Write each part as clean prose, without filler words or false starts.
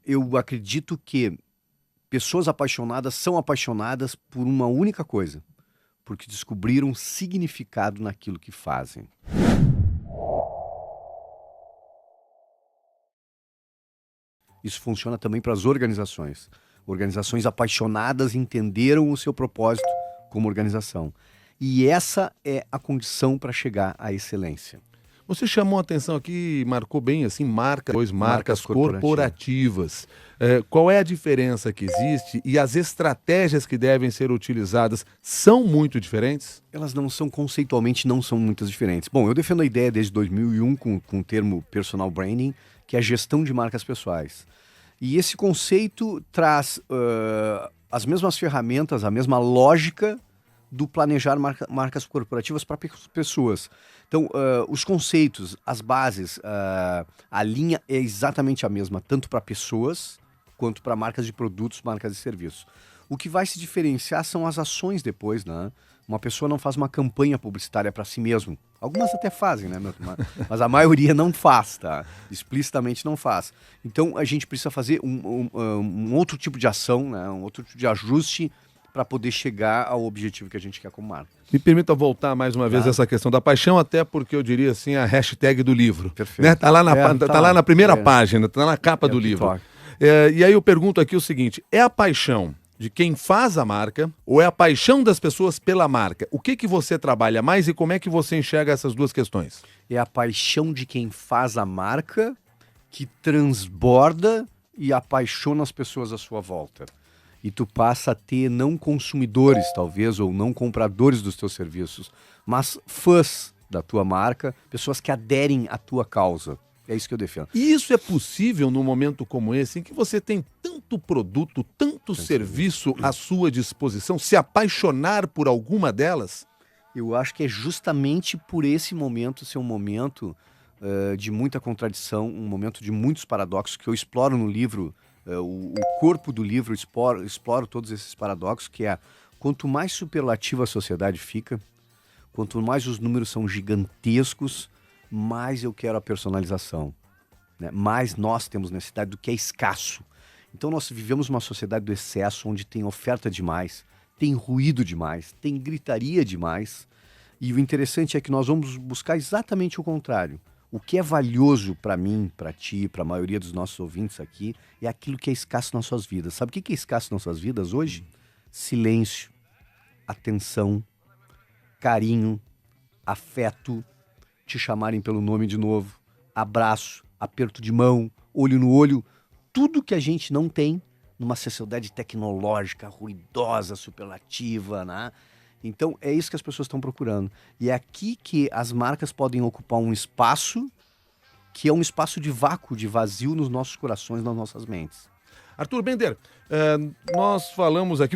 eu acredito que pessoas apaixonadas são apaixonadas por uma única coisa, porque descobriram significado naquilo que fazem. Isso funciona também para as organizações. Organizações apaixonadas entenderam o seu propósito como organização. E essa é a condição para chegar à excelência. Você chamou a atenção aqui, marcou bem assim, marcas corporativas. Qual é a diferença que existe e as estratégias que devem ser utilizadas são muito diferentes? Elas conceitualmente não são muito diferentes. Bom, eu defendo a ideia desde 2001 com o termo personal branding, que é a gestão de marcas pessoais. E esse conceito traz as mesmas ferramentas, a mesma lógica do planejar marcas corporativas para pessoas. Então, os conceitos, as bases, a linha é exatamente a mesma, tanto para pessoas quanto para marcas de produtos, marcas de serviços. O que vai se diferenciar são as ações depois, né? Uma pessoa não faz uma campanha publicitária para si mesmo. Algumas até fazem, né? Mas a maioria não faz, tá? Explicitamente não faz. Então, a gente precisa fazer um outro tipo de ação, né? Um outro tipo de ajuste para poder chegar ao objetivo que a gente quer como marca. Me permita voltar mais uma vez essa questão da paixão, até porque eu diria assim, a hashtag do livro. Perfeito. Né? Tá lá na primeira página, tá na capa do livro. E aí eu pergunto aqui o seguinte, é a paixão de quem faz a marca ou é a paixão das pessoas pela marca? O que você trabalha mais e como é que você enxerga essas duas questões? É a paixão de quem faz a marca que transborda e apaixona as pessoas à sua volta. E tu passa a ter não consumidores, talvez, ou não compradores dos teus serviços, mas fãs da tua marca, pessoas que aderem à tua causa. É isso que eu defendo. E isso é possível num momento como esse, em que você tem tanto produto, tanto serviço à sua disposição, se apaixonar por alguma delas? Eu acho que é justamente por esse momento ser um momento de muita contradição, um momento de muitos paradoxos que eu exploro no livro. O corpo do livro explora todos esses paradoxos, que é quanto mais superlativa a sociedade fica, quanto mais os números são gigantescos, mais eu quero a personalização, né? Mais nós temos necessidade do que é escasso. Então nós vivemos uma sociedade do excesso, onde tem oferta demais, tem ruído demais, tem gritaria demais, e o interessante é que nós vamos buscar exatamente o contrário. O que é valioso para mim, para ti, para a maioria dos nossos ouvintes aqui, é aquilo que é escasso nas suas vidas. Sabe o que é escasso nas suas vidas hoje? Silêncio, atenção, carinho, afeto, te chamarem pelo nome de novo, abraço, aperto de mão, olho no olho, tudo que a gente não tem numa sociedade tecnológica, ruidosa, superlativa, né? Então, é isso que as pessoas estão procurando. E é aqui que as marcas podem ocupar um espaço que é um espaço de vácuo, de vazio nos nossos corações, nas nossas mentes. Arthur Bender, nós falamos aqui,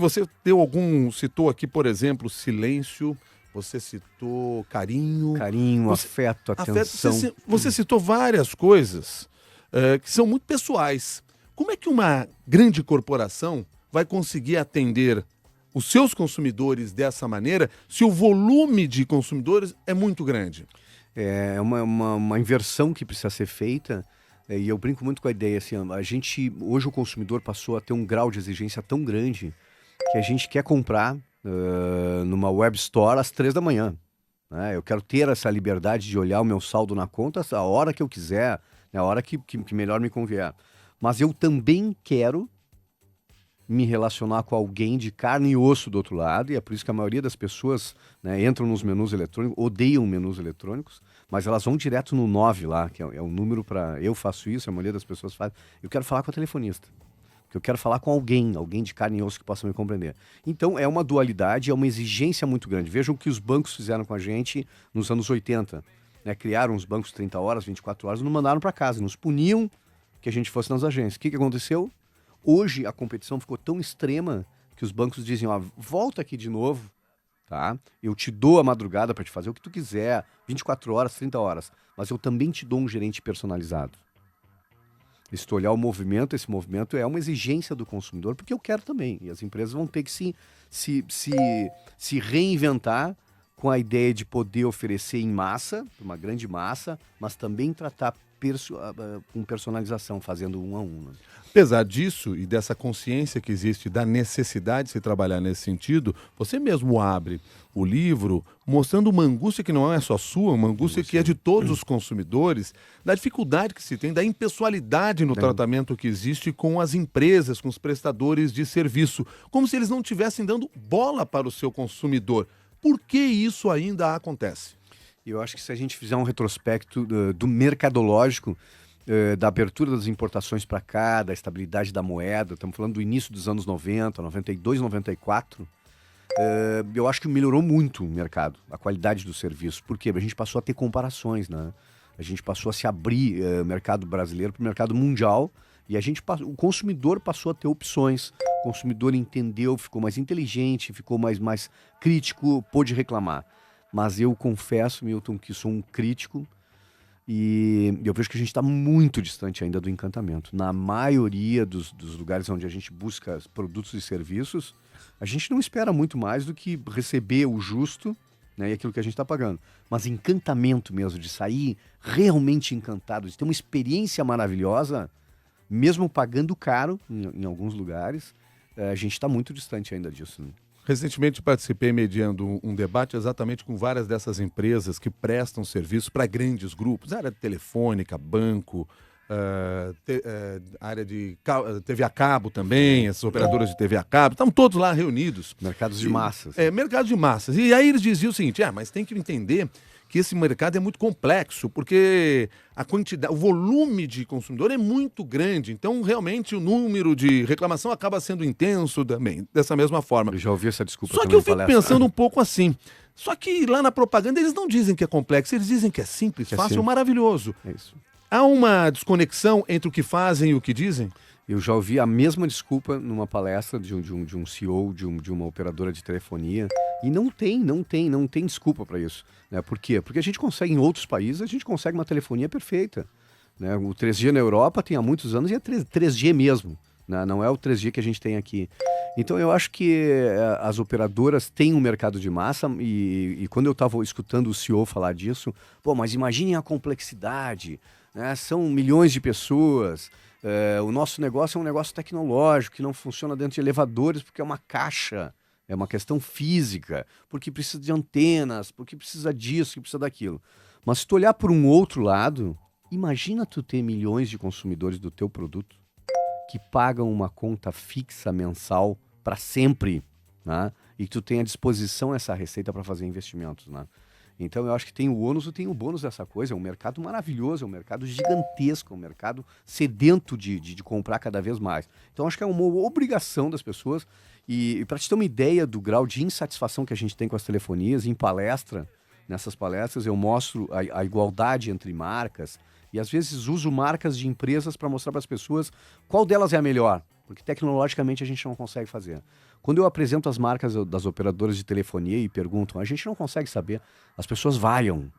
citou aqui, por exemplo, silêncio, você citou carinho. Carinho, afeto, atenção. Você citou várias coisas que são muito pessoais. Como é que uma grande corporação vai conseguir atender os seus consumidores dessa maneira, se o volume de consumidores é muito grande? É uma inversão que precisa ser feita, e eu brinco muito com a ideia, assim, hoje o consumidor passou a ter um grau de exigência tão grande que a gente quer comprar numa web store às 3 da manhã. Né? Eu quero ter essa liberdade de olhar o meu saldo na conta a hora que eu quiser, a hora que melhor me convier. Mas eu também quero me relacionar com alguém de carne e osso do outro lado, e é por isso que a maioria das pessoas, né, entram nos menus eletrônicos, odeiam menus eletrônicos, mas elas vão direto no 9 lá, que é o número para... Eu faço isso, a maioria das pessoas faz. Eu quero falar com a telefonista, porque eu quero falar com alguém de carne e osso que possa me compreender. Então é uma dualidade, é uma exigência muito grande. Vejam o que os bancos fizeram com a gente nos anos 80. Né? Criaram os bancos 30 horas, 24 horas, e nos mandaram para casa, nos puniam que a gente fosse nas agências. O que aconteceu? Hoje a competição ficou tão extrema que os bancos dizem, volta aqui de novo, tá? Eu te dou a madrugada para te fazer o que tu quiser, 24 horas, 30 horas, mas eu também te dou um gerente personalizado. E se tu olhar o movimento, esse movimento é uma exigência do consumidor, porque eu quero também. E as empresas vão ter que se reinventar com a ideia de poder oferecer em massa, uma grande massa, mas também tratar com personalização, fazendo um a um. Né? Apesar disso e dessa consciência que existe da necessidade de se trabalhar nesse sentido, você mesmo abre o livro mostrando uma angústia que não é só sua, uma angústia que é de todos os consumidores, da dificuldade que se tem, da impessoalidade no tratamento que existe com as empresas, com os prestadores de serviço, como se eles não estivessem dando bola para o seu consumidor. Por que isso ainda acontece? Eu acho que se a gente fizer um retrospecto do mercadológico, da abertura das importações para cá, da estabilidade da moeda, estamos falando do início dos anos 90, 92, 94, eu acho que melhorou muito o mercado, a qualidade do serviço. Por quê? A gente passou a ter comparações, né? A gente passou a se abrir o mercado brasileiro para o mercado mundial e o consumidor passou a ter opções. O consumidor entendeu, ficou mais inteligente, ficou mais crítico, pôde reclamar. Mas eu confesso, Milton, que sou um crítico e eu vejo que a gente está muito distante ainda do encantamento. Na maioria dos lugares onde a gente busca produtos e serviços, a gente não espera muito mais do que receber o justo, né, e aquilo que a gente está pagando. Mas encantamento mesmo, de sair realmente encantado, de ter uma experiência maravilhosa, mesmo pagando caro em alguns lugares, a gente está muito distante ainda disso, né? Recentemente participei mediando um debate exatamente com várias dessas empresas que prestam serviço para grandes grupos, área telefônica, banco, área de TV a cabo também, essas operadoras de TV a cabo, estão todos lá reunidos. Mercados de massas. Mercado de massas. E aí eles diziam o seguinte, mas tem que entender que esse mercado é muito complexo, porque a quantidade, o volume de consumidor é muito grande, então realmente o número de reclamação acaba sendo intenso também, dessa mesma forma. Eu já ouvi essa desculpa. Só que eu fico pensando um pouco assim, só que lá na propaganda eles não dizem que é complexo, eles dizem que é simples, fácil, maravilhoso. É isso. Há uma desconexão entre o que fazem e o que dizem? Eu já ouvi a mesma desculpa numa palestra de um CEO de uma operadora de telefonia e não tem desculpa para isso. Né? Por quê? Porque a gente consegue, em outros países, a gente consegue uma telefonia perfeita. Né? O 3G na Europa tem há muitos anos e é 3G mesmo. Né? Não é o 3G que a gente tem aqui. Então eu acho que as operadoras têm um mercado de massa e quando eu estava escutando o CEO falar disso, mas imaginem a complexidade, né? São milhões de pessoas. O nosso negócio é um negócio tecnológico que não funciona dentro de elevadores porque é uma caixa, é uma questão física, porque precisa de antenas, porque precisa disso, que precisa daquilo. Mas se tu olhar por um outro lado, imagina tu ter milhões de consumidores do teu produto que pagam uma conta fixa mensal para sempre, né? E tu tem à disposição essa receita para fazer investimentos, né? Então eu acho que tem o ônus e tem o bônus dessa coisa. É um mercado maravilhoso, é um mercado gigantesco, é um mercado sedento de comprar cada vez mais. Então acho que é uma obrigação das pessoas. E para te ter uma ideia do grau de insatisfação que a gente tem com as telefonias, nessas palestras eu mostro a igualdade entre marcas e às vezes uso marcas de empresas para mostrar para as pessoas qual delas é a melhor, porque tecnologicamente a gente não consegue fazer. Quando eu apresento as marcas das operadoras de telefonia e perguntam, a gente não consegue saber, as pessoas vaiam.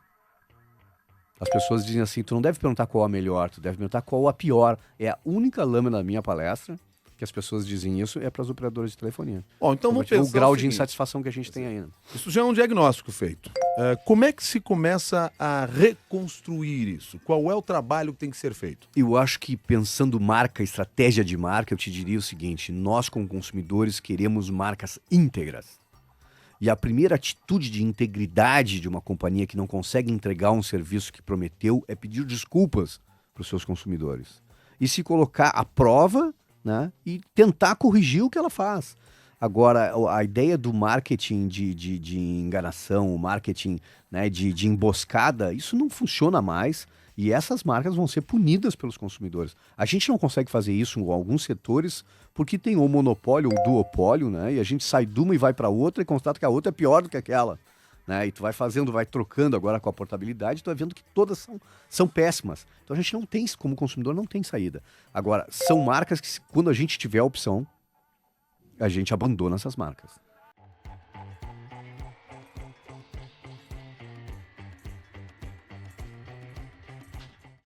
As pessoas dizem assim, tu não deve perguntar qual a melhor, tu deve perguntar qual a pior. É a única lâmina da minha palestra que as pessoas dizem isso, é para as operadoras de telefonia. Então vamos pensar o grau de insatisfação que a gente tem ainda. Isso já é um diagnóstico feito. Como é que se começa a reconstruir isso? Qual é o trabalho que tem que ser feito? Eu acho que pensando marca, estratégia de marca, eu te diria o seguinte, nós como consumidores queremos marcas íntegras. E a primeira atitude de integridade de uma companhia que não consegue entregar um serviço que prometeu é pedir desculpas para os seus consumidores. E se colocar à prova, né, e tentar corrigir o que ela faz. Agora, a ideia do marketing de enganação, o marketing, né, de emboscada, isso não funciona mais e essas marcas vão ser punidas pelos consumidores. A gente não consegue fazer isso em alguns setores porque tem o monopólio ou duopólio, né, e a gente sai de uma e vai para outra e constata que a outra é pior do que aquela. Né? E tu vai trocando agora com a portabilidade, tu vai vendo que todas são péssimas. Então a gente não tem, como consumidor, não tem saída. Agora, são marcas que quando a gente tiver a opção, a gente abandona essas marcas.